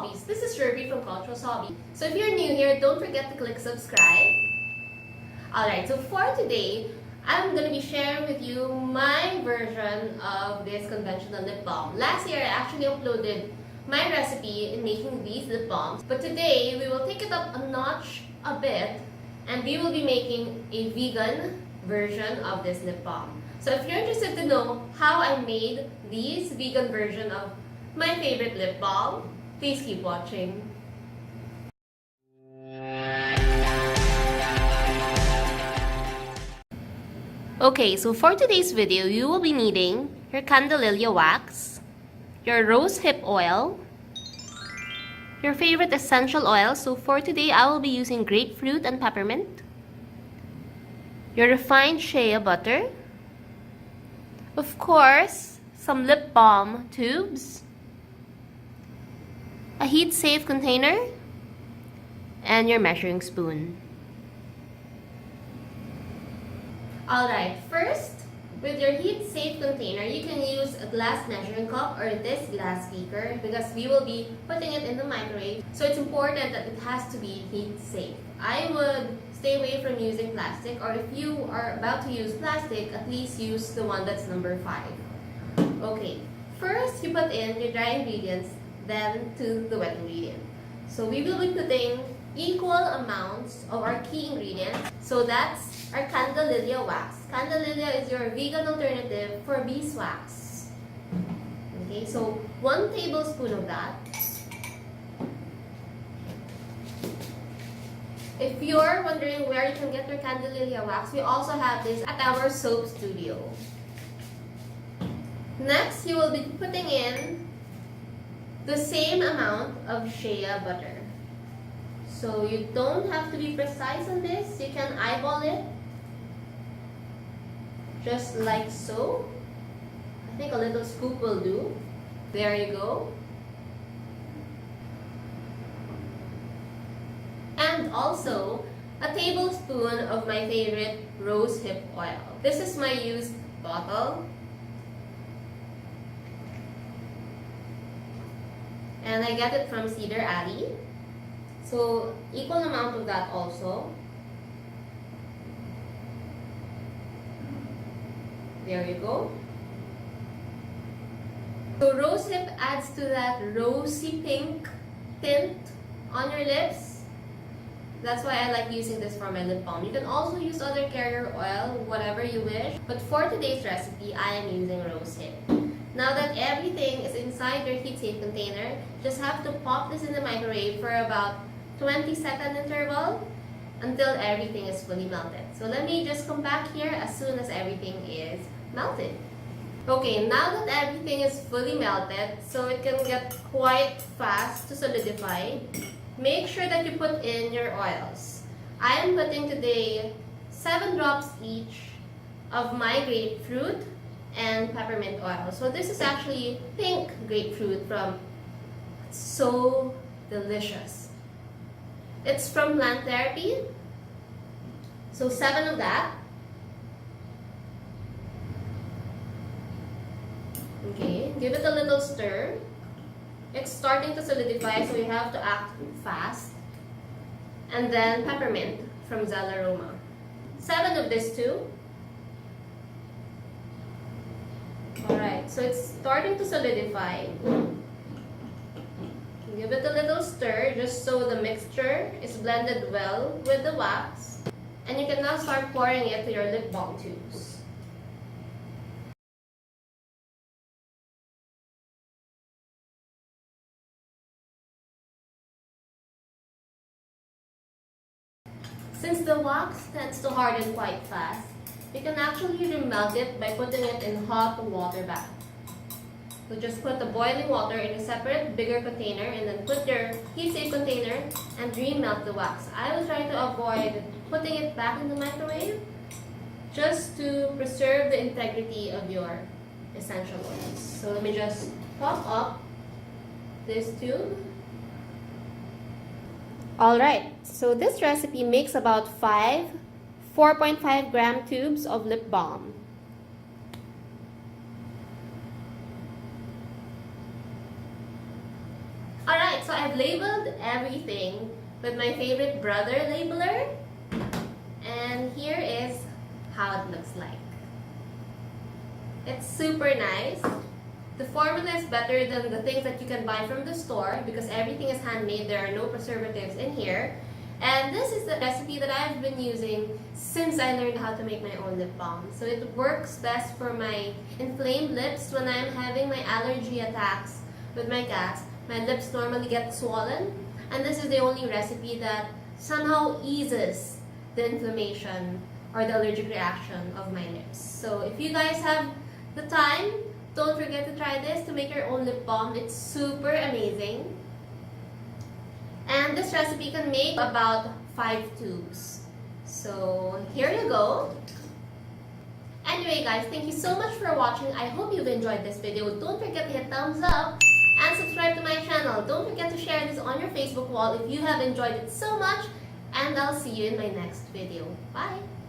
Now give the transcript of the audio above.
Hobbies. This is Ruby from Cultural's Hobby. So if you're new here, don't forget to click subscribe. Alright, so for today, I'm going to be sharing with you my version of this conventional lip balm. Last year, I actually uploaded my recipe in making these lip balms. But today, we will take it up a notch a bit and we will be making a vegan version of this lip balm. So if you're interested to know how I made this vegan version of my favorite lip balm, please keep watching. Okay, so for today's video, you will be needing your Candelilla wax, your rose hip oil, your favorite essential oil. So for today, I will be using grapefruit and peppermint, your refined shea butter, of course, some lip balm tubes, a heat-safe container, and your measuring spoon. Alright, first, with your heat-safe container, you can use a glass measuring cup or this glass beaker because we will be putting it in the microwave. So it's important that it has to be heat-safe. I would stay away from using plastic, or if you are about to use plastic, at least use the one that's number 5. Okay, first you put in your dry ingredients, then to the wet ingredient. So we will be putting equal amounts of our key ingredients. So that's our Candelilla wax. Candelilla is your vegan alternative for beeswax. Okay, so 1 tablespoon of that. If you're wondering where you can get your Candelilla wax, we also have this at our soap studio. Next, you will be putting in the same amount of shea butter. So you don't have to be precise on this. You can eyeball it. Just like so. I think a little scoop will do. There you go. And also, a tablespoon of my favorite rose hip oil. This is my used bottle. And I get it from Cedar Alley. So, equal amount of that also. There you go. So, rose hip adds to that rosy pink tint on your lips. That's why I like using this for my lip balm. You can also use other carrier oil, whatever you wish. But for today's recipe, I am using rose hip. Now that everything is inside your heat-safe container, just have to pop this in the microwave for about 20-second interval until everything is fully melted. So let me just come back here as soon as everything is melted. Okay, now that everything is fully melted, so it can get quite fast to solidify, make sure that you put in your oils. I am putting today 7 drops each of my grapefruit and peppermint oil. So this is actually pink grapefruit from So Delicious. It's from Plant Therapy. So 7 of that. Okay, give it a little stir. It's starting to solidify, so you have to act fast. And then peppermint from Zelaroma. 7 of this too. Alright, so it's starting to solidify. Give it a little stir just so the mixture is blended well with the wax. And you can now start pouring it to your lip balm tubes. Since the wax tends to harden quite fast, you can actually remelt it by putting it in hot water bath. So just put the boiling water in a separate, bigger container and then put your heat-safe container and remelt the wax. I will try to avoid putting it back in the microwave just to preserve the integrity of your essential oils. So let me just pop up this tube. Alright, so this recipe makes about 4.5 gram tubes of lip balm. Alright, Alright, so I've labeled everything with my favorite Brother labeler. And here is how it looks like. It's super nice. The formula is better than the things that you can buy from the store because everything is handmade. There are no preservatives in here. And this is the recipe that I've been using since I learned how to make my own lip balm. So it works best for my inflamed lips when I'm having my allergy attacks with my cats. My lips normally get swollen, and this is the only recipe that somehow eases the inflammation or the allergic reaction of my lips. So if you guys have the time, don't forget to try this to make your own lip balm. It's super amazing. And this recipe can make about 5 tubes. So here you go. Anyway guys, thank you so much for watching. I hope you've enjoyed this video. Don't forget to hit thumbs up and subscribe to my channel. Don't forget to share this on your Facebook wall if you have enjoyed it so much. And I'll see you in my next video. Bye!